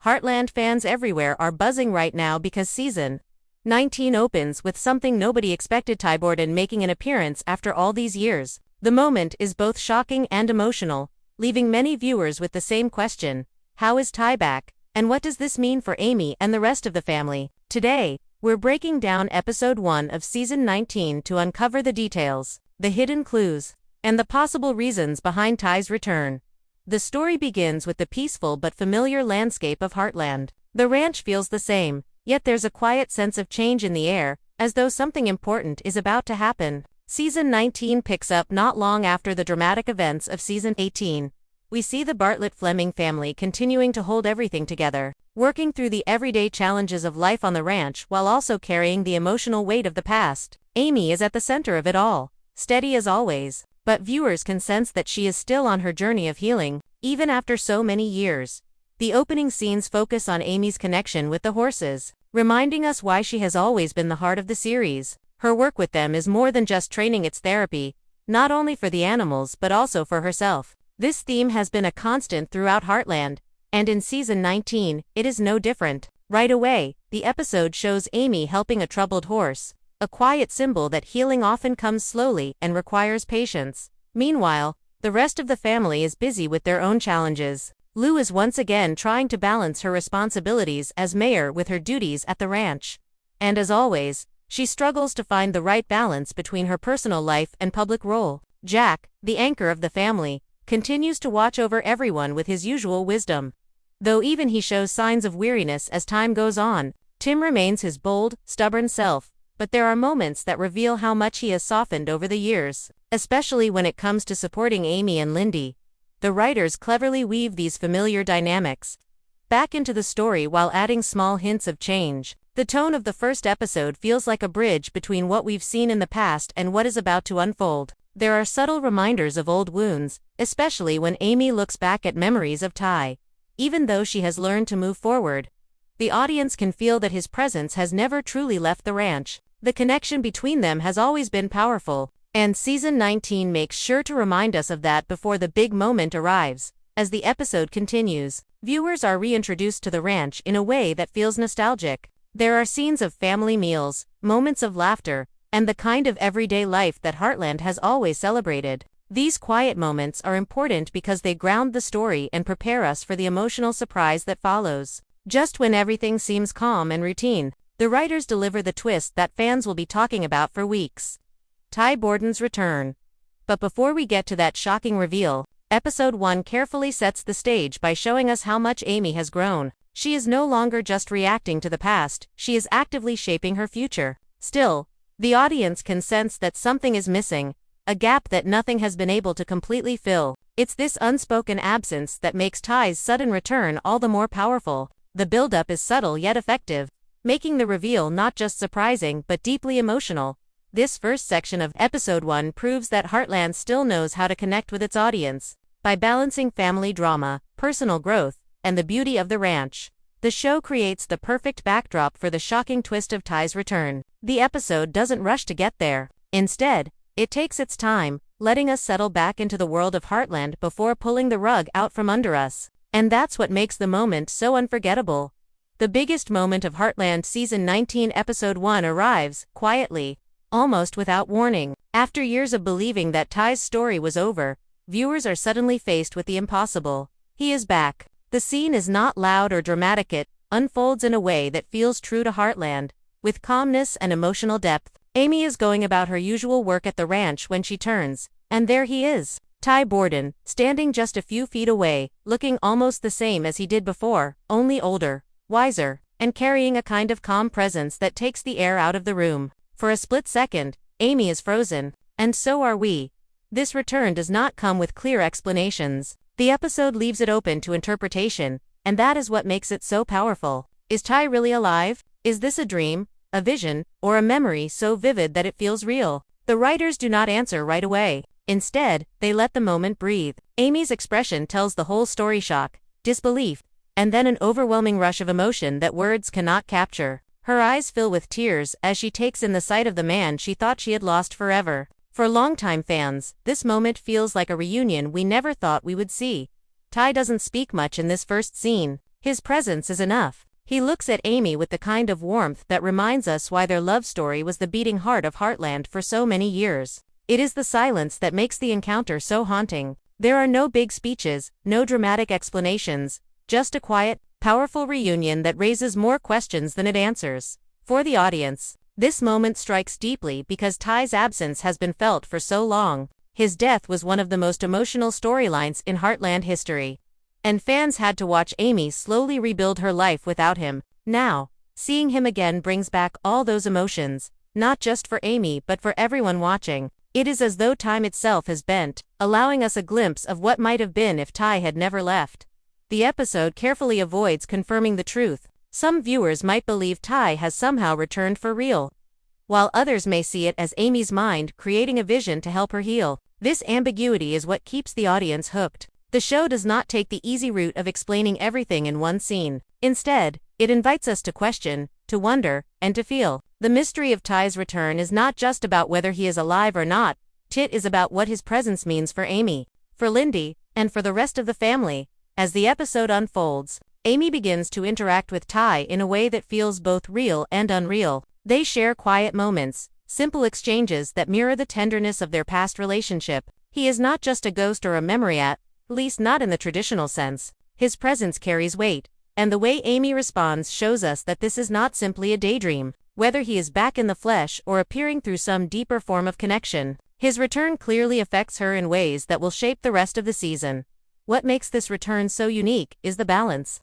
Heartland fans everywhere are buzzing right now because Season 19 opens with something nobody expected: Borden making an appearance after all these years. The moment is both shocking and emotional, leaving many viewers with the same question: how is Ty back? And what does this mean for Amy and the rest of the family? Today, we're breaking down episode 1 of season 19 to uncover the details, the hidden clues, and the possible reasons behind Ty's return. The story begins with the peaceful but familiar landscape of Heartland. The ranch feels the same, yet there's a quiet sense of change in the air, as though something important is about to happen. Season 19 picks up not long after the dramatic events of season 18. We see the Bartlett-Fleming family continuing to hold everything together, working through the everyday challenges of life on the ranch while also carrying the emotional weight of the past. Amy is at the center of it all, steady as always, but viewers can sense that she is still on her journey of healing, even after so many years. The opening scenes focus on Amy's connection with the horses, reminding us why she has always been the heart of the series. Her work with them is more than just training, it's therapy, not only for the animals but also for herself. This theme has been a constant throughout Heartland, and in season 19, it is no different. Right away, the episode shows Amy helping a troubled horse, a quiet symbol that healing often comes slowly and requires patience. Meanwhile, the rest of the family is busy with their own challenges. Lou is once again trying to balance her responsibilities as mayor with her duties at the ranch. And as always, she struggles to find the right balance between her personal life and public role. Jack, the anchor of the family, continues to watch over everyone with his usual wisdom. Though even he shows signs of weariness as time goes on, Tim remains his bold, stubborn self. But there are moments that reveal how much he has softened over the years, especially when it comes to supporting Amy and Lyndy. The writers cleverly weave these familiar dynamics back into the story while adding small hints of change. The tone of the first episode feels like a bridge between what we've seen in the past and what is about to unfold. There are subtle reminders of old wounds, especially when Amy looks back at memories of Ty. Even though she has learned to move forward, the audience can feel that his presence has never truly left the ranch. The connection between them has always been powerful, and season 19 makes sure to remind us of that before the big moment arrives. As the episode continues, viewers are reintroduced to the ranch in a way that feels nostalgic. There are scenes of family meals, moments of laughter, and the kind of everyday life that Heartland has always celebrated. These quiet moments are important because they ground the story and prepare us for the emotional surprise that follows. Just when everything seems calm and routine, the writers deliver the twist that fans will be talking about for weeks: Ty Borden's return. But before we get to that shocking reveal, episode 1 carefully sets the stage by showing us how much Amy has grown. She is no longer just reacting to the past, she is actively shaping her future. Still, the audience can sense that something is missing, a gap that nothing has been able to completely fill. It's this unspoken absence that makes Ty's sudden return all the more powerful. The build-up is subtle yet effective, making the reveal not just surprising but deeply emotional. This first section of episode 1 proves that Heartland still knows how to connect with its audience. By balancing family drama, personal growth, and the beauty of the ranch, the show creates the perfect backdrop for the shocking twist of Ty's return. The episode doesn't rush to get there. Instead, it takes its time, letting us settle back into the world of Heartland before pulling the rug out from under us. And that's what makes the moment so unforgettable. The biggest moment of Heartland season 19 episode 1 arrives, quietly, almost without warning. After years of believing that Ty's story was over, viewers are suddenly faced with the impossible. He is back. The scene is not loud or dramatic, it unfolds in a way that feels true to Heartland, with calmness and emotional depth. Amy is going about her usual work at the ranch when she turns, and there he is, Ty Borden, standing just a few feet away, looking almost the same as he did before, only older, wiser, and carrying a kind of calm presence that takes the air out of the room. For a split second, Amy is frozen, and so are we. This return does not come with clear explanations. The episode leaves it open to interpretation, and that is what makes it so powerful. Is Ty really alive? Is this a dream, a vision, or a memory so vivid that it feels real? The writers do not answer right away. Instead, they let the moment breathe. Amy's expression tells the whole story: shock, disbelief, and then an overwhelming rush of emotion that words cannot capture. Her eyes fill with tears as she takes in the sight of the man she thought she had lost forever. For longtime fans, this moment feels like a reunion we never thought we would see. Ty doesn't speak much in this first scene, His presence is enough. He looks at Amy with the kind of warmth that reminds us why their love story was the beating heart of Heartland for so many years. It is the silence that makes the encounter so haunting. There are no big speeches, no dramatic explanations, just a quiet, powerful reunion that raises more questions than it answers. For the audience, this moment strikes deeply because Ty's absence has been felt for so long. His death was one of the most emotional storylines in Heartland history. And fans had to watch Amy slowly rebuild her life without him. Now, seeing him again brings back all those emotions, not just for Amy but for everyone watching. It is as though time itself has bent, allowing us a glimpse of what might have been if Ty had never left. The episode carefully avoids confirming the truth. Some viewers might believe Ty has somehow returned for real, while others may see it as Amy's mind creating a vision to help her heal. This ambiguity is what keeps the audience hooked. The show does not take the easy route of explaining everything in one scene. Instead, it invites us to question, to wonder, and to feel. The mystery of Ty's return is not just about whether he is alive or not. It is about what his presence means for Amy, for Lyndy, and for the rest of the family. As the episode unfolds, Amy begins to interact with Ty in a way that feels both real and unreal. They share quiet moments, simple exchanges that mirror the tenderness of their past relationship. He is not just a ghost or a memory, at least not in the traditional sense. His presence carries weight, and the way Amy responds shows us that this is not simply a daydream. Whether he is back in the flesh or appearing through some deeper form of connection, his return clearly affects her in ways that will shape the rest of the season. What makes this return so unique is the balance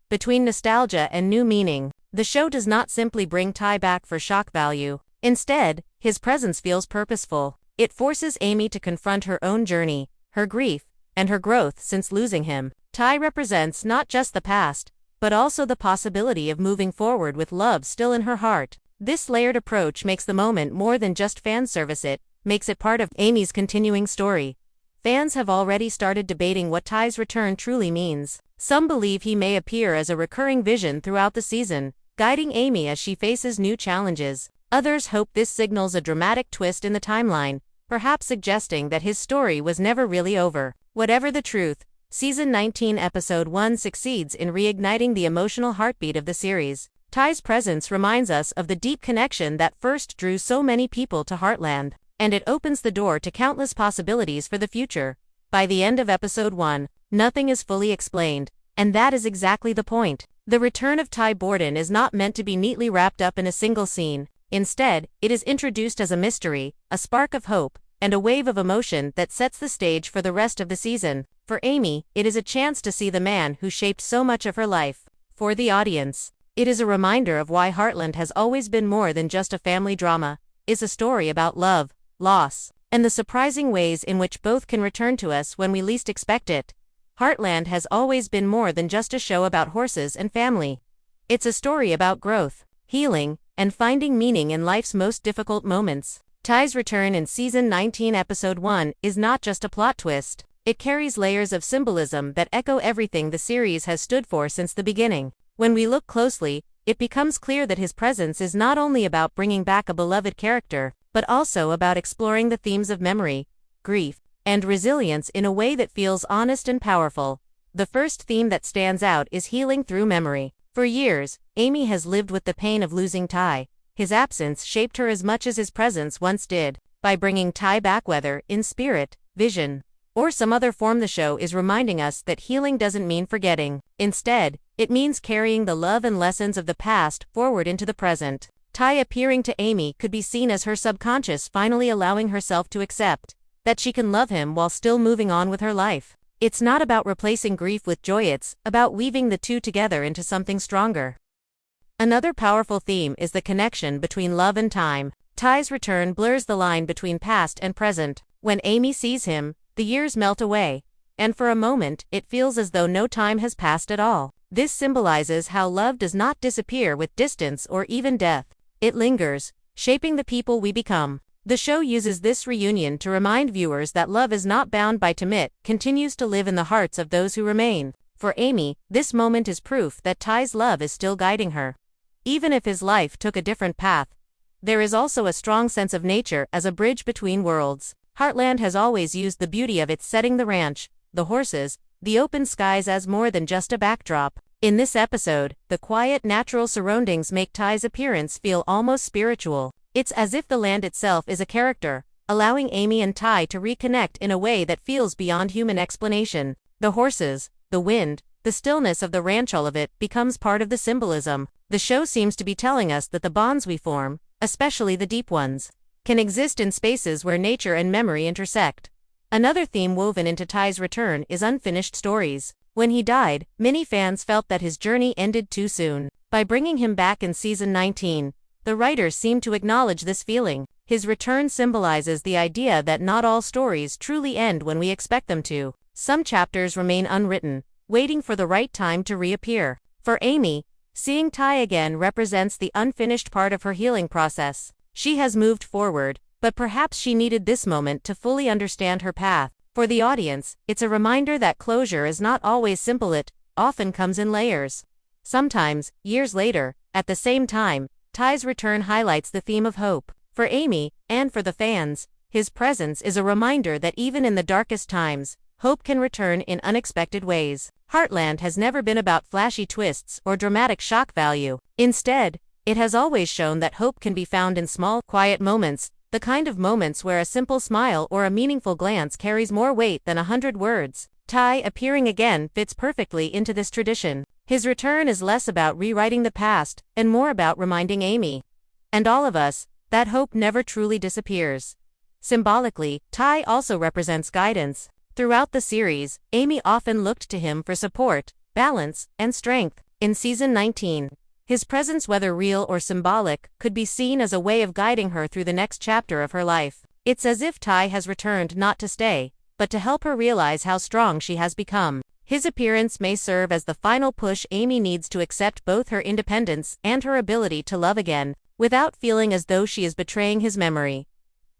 between nostalgia and new meaning. The show does not simply bring Ty back for shock value. Instead, his presence feels purposeful. It forces Amy to confront her own journey, her grief, and her growth since losing him. Ty represents not just the past, but also the possibility of moving forward with love still in her heart. This layered approach makes the moment more than just fan service. It makes it part of Amy's continuing story. Fans have already started debating what Ty's return truly means. Some believe he may appear as a recurring vision throughout the season, guiding Amy as she faces new challenges. Others hope this signals a dramatic twist in the timeline, perhaps suggesting that his story was never really over. Whatever the truth, Season 19 Episode 1 succeeds in reigniting the emotional heartbeat of the series. Ty's presence reminds us of the deep connection that first drew so many people to Heartland, and it opens the door to countless possibilities for the future. By the end of Episode 1, nothing is fully explained, and that is exactly the point. The return of Ty Borden is not meant to be neatly wrapped up in a single scene. Instead, it is introduced as a mystery, a spark of hope, and a wave of emotion that sets the stage for the rest of the season. For Amy, it is a chance to see the man who shaped so much of her life. For the audience, it is a reminder of why Heartland has always been more than just a family drama. It's a story about love, loss, and the surprising ways in which both can return to us when we least expect it. Heartland has always been more than just a show about horses and family. It's a story about growth, healing, and finding meaning in life's most difficult moments. Ty's return in Season 19 Episode 1 is not just a plot twist. It carries layers of symbolism that echo everything the series has stood for since the beginning. When we look closely, it becomes clear that his presence is not only about bringing back a beloved character, but also about exploring the themes of memory, grief, and resilience in a way that feels honest and powerful. The first theme that stands out is healing through memory. For years, Amy has lived with the pain of losing Ty. His absence shaped her as much as his presence once did. By bringing Ty back, whether in spirit, vision, or some other form, the show is reminding us that healing doesn't mean forgetting. Instead, it means carrying the love and lessons of the past forward into the present. Ty appearing to Amy could be seen as her subconscious finally allowing herself to accept that she can love him while still moving on with her life. It's not about replacing grief with joy, it's about weaving the two together into something stronger. Another powerful theme is the connection between love and time. Ty's return blurs the line between past and present. When Amy sees him, the years melt away, and for a moment, it feels as though no time has passed at all. This symbolizes how love does not disappear with distance or even death. It lingers, shaping the people we become. The show uses this reunion to remind viewers that love is not bound by time, it continues to live in the hearts of those who remain. For Amy, this moment is proof that Ty's love is still guiding her. Even if his life took a different path, there is also a strong sense of nature as a bridge between worlds. Heartland has always used the beauty of its setting, the ranch, the horses, the open skies, as more than just a backdrop. In this episode, the quiet, natural surroundings make Ty's appearance feel almost spiritual. It's as if the land itself is a character, allowing Amy and Ty to reconnect in a way that feels beyond human explanation. The horses, the wind, the stillness of the ranch, all of it becomes part of the symbolism. The show seems to be telling us that the bonds we form, especially the deep ones, can exist in spaces where nature and memory intersect. Another theme woven into Ty's return is unfinished stories. When he died, many fans felt that his journey ended too soon. By bringing him back in season 19, the writers seem to acknowledge this feeling. His return symbolizes the idea that not all stories truly end when we expect them to. Some chapters remain unwritten, waiting for the right time to reappear. For Amy, seeing Ty again represents the unfinished part of her healing process. She has moved forward, but perhaps she needed this moment to fully understand her path. For the audience, it's a reminder that closure is not always simple, it often comes in layers. Sometimes, years later, at the same time, Ty's return highlights the theme of hope. For Amy, and for the fans, his presence is a reminder that even in the darkest times, hope can return in unexpected ways. Heartland has never been about flashy twists or dramatic shock value. Instead, it has always shown that hope can be found in small, quiet moments, the kind of moments where a simple smile or a meaningful glance carries more weight than 100 words. Ty appearing again fits perfectly into this tradition. His return is less about rewriting the past, and more about reminding Amy, and all of us, that hope never truly disappears. Symbolically, Ty also represents guidance. Throughout the series, Amy often looked to him for support, balance, and strength. In season 19, his presence, whether real or symbolic, could be seen as a way of guiding her through the next chapter of her life. It's as if Ty has returned not to stay, but to help her realize how strong she has become. His appearance may serve as the final push Amy needs to accept both her independence and her ability to love again, without feeling as though she is betraying his memory.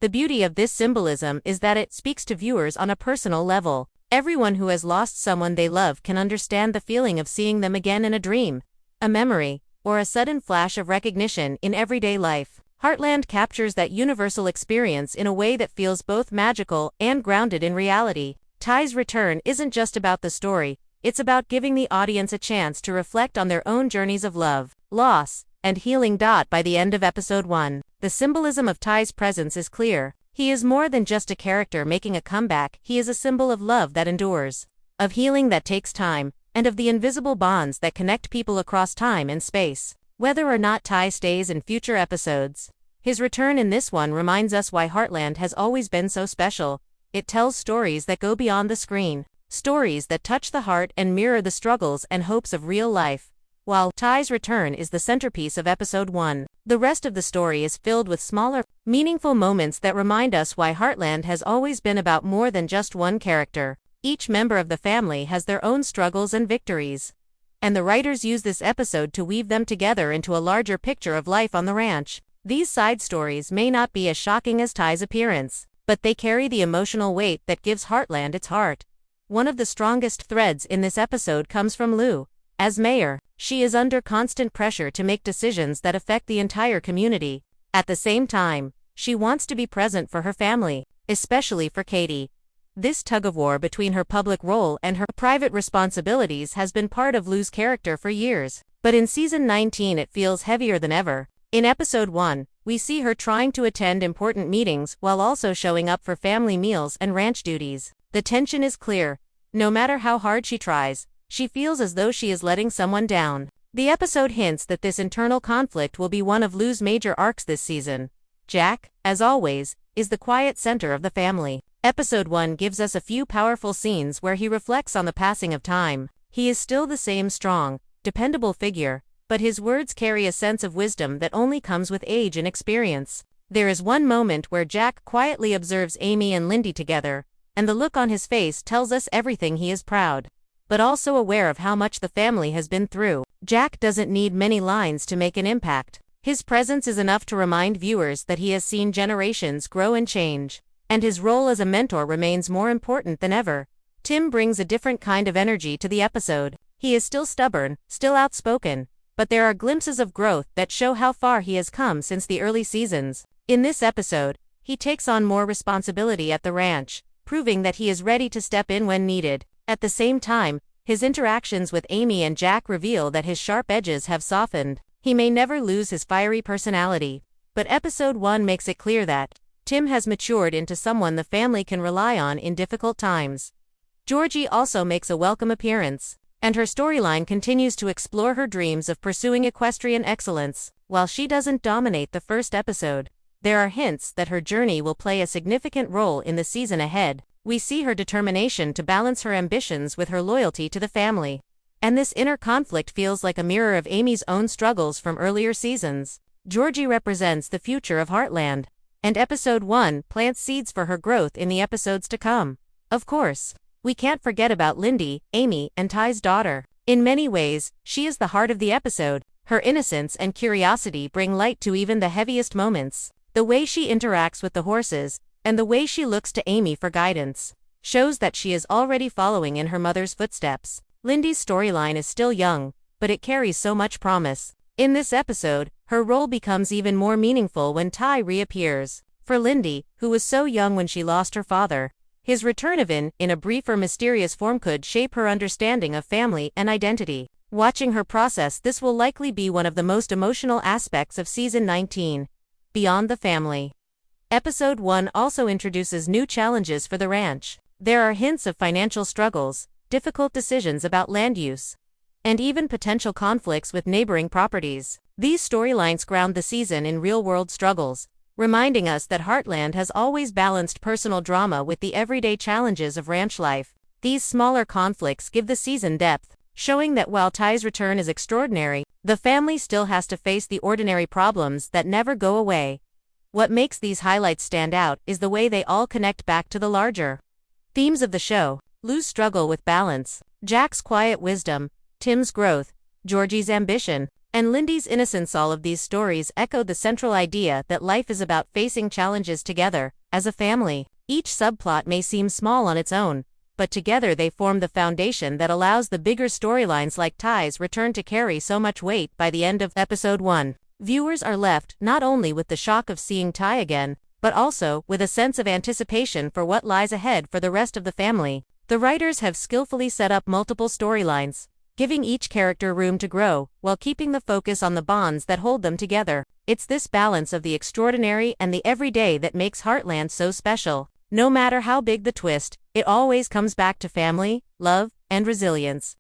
The beauty of this symbolism is that it speaks to viewers on a personal level. Everyone who has lost someone they love can understand the feeling of seeing them again in a dream, a memory, or a sudden flash of recognition in everyday life. Heartland captures that universal experience in a way that feels both magical and grounded in reality. Ty's return isn't just about the story, it's about giving the audience a chance to reflect on their own journeys of love, loss, and healing. By the end of episode 1, the symbolism of Ty's presence is clear. He is more than just a character making a comeback, he is a symbol of love that endures, of healing that takes time, and of the invisible bonds that connect people across time and space. Whether or not Ty stays in future episodes, his return in this one reminds us why Heartland has always been so special. It tells stories that go beyond the screen, stories that touch the heart and mirror the struggles and hopes of real life. While Ty's return is the centerpiece of episode 1, the rest of the story is filled with smaller, meaningful moments that remind us why Heartland has always been about more than just one character. Each member of the family has their own struggles and victories, and the writers use this episode to weave them together into a larger picture of life on the ranch. These side stories may not be as shocking as Ty's appearance, but they carry the emotional weight that gives Heartland its heart. One of the strongest threads in this episode comes from Lou. As mayor, she is under constant pressure to make decisions that affect the entire community. At the same time, she wants to be present for her family, especially for Katie. This tug-of-war between her public role and her private responsibilities has been part of Lou's character for years, but in season 19 it feels heavier than ever. In episode 1, we see her trying to attend important meetings while also showing up for family meals and ranch duties. The tension is clear. No matter how hard she tries, she feels as though she is letting someone down. The episode hints that this internal conflict will be one of Lou's major arcs this season. Jack, as always, is the quiet center of the family. Episode 1 gives us a few powerful scenes where he reflects on the passing of time. He is still the same strong, dependable figure, but his words carry a sense of wisdom that only comes with age and experience. There is one moment where Jack quietly observes Amy and Lyndy together, and the look on his face tells us everything. He is proud, but also aware of how much the family has been through. Jack doesn't need many lines to make an impact. His presence is enough to remind viewers that he has seen generations grow and change, and his role as a mentor remains more important than ever. Tim brings a different kind of energy to the episode. He is still stubborn, still outspoken, but there are glimpses of growth that show how far he has come since the early seasons. In this episode, he takes on more responsibility at the ranch, proving that he is ready to step in when needed. At the same time, His interactions with Amy and Jack reveal that his sharp edges have softened. He may never lose his fiery personality, but episode 1 makes it clear that Tim has matured into someone the family can rely on in difficult times. Georgie also makes a welcome appearance, and her storyline continues to explore her dreams of pursuing equestrian excellence. While she doesn't dominate the first episode, there are hints that her journey will play a significant role in the season ahead. We see her determination to balance her ambitions with her loyalty to the family. And this inner conflict feels like a mirror of Amy's own struggles from earlier seasons. Georgie represents the future of Heartland, and episode 1 plants seeds for her growth in the episodes to come. Of course, we can't forget about Lyndy, Amy, and Ty's daughter. In many ways, she is the heart of the episode. Her innocence and curiosity bring light to even the heaviest moments. The way she interacts with the horses, and the way she looks to Amy for guidance, shows that she is already following in her mother's footsteps. Lyndy's storyline is still young, but it carries so much promise. In this episode, her role becomes even more meaningful when Ty reappears. For Lyndy, who was so young when she lost her father, his return in a brief or mysterious form could shape her understanding of family and identity. Watching her process this will likely be one of the most emotional aspects of Season 19. Beyond the family. Episode 1 also introduces new challenges for the ranch. There are hints of financial struggles, difficult decisions about land use, and even potential conflicts with neighboring properties. These storylines ground the season in real-world struggles, reminding us that Heartland has always balanced personal drama with the everyday challenges of ranch life. These smaller conflicts give the season depth, showing that while Ty's return is extraordinary, the family still has to face the ordinary problems that never go away. What makes these highlights stand out is the way they all connect back to the larger themes of the show. Lou's struggle with balance, Jack's quiet wisdom, Tim's growth, Georgie's ambition, and Lyndy's innocence. All of these stories echo the central idea that life is about facing challenges together, as a family. Each subplot may seem small on its own, but together they form the foundation that allows the bigger storylines like Ty's return to carry so much weight. By the end of episode 1, viewers are left not only with the shock of seeing Ty again, but also with a sense of anticipation for what lies ahead for the rest of the family. The writers have skillfully set up multiple storylines, giving each character room to grow, while keeping the focus on the bonds that hold them together. It's this balance of the extraordinary and the everyday that makes Heartland so special. No matter how big the twist, it always comes back to family, love, and resilience.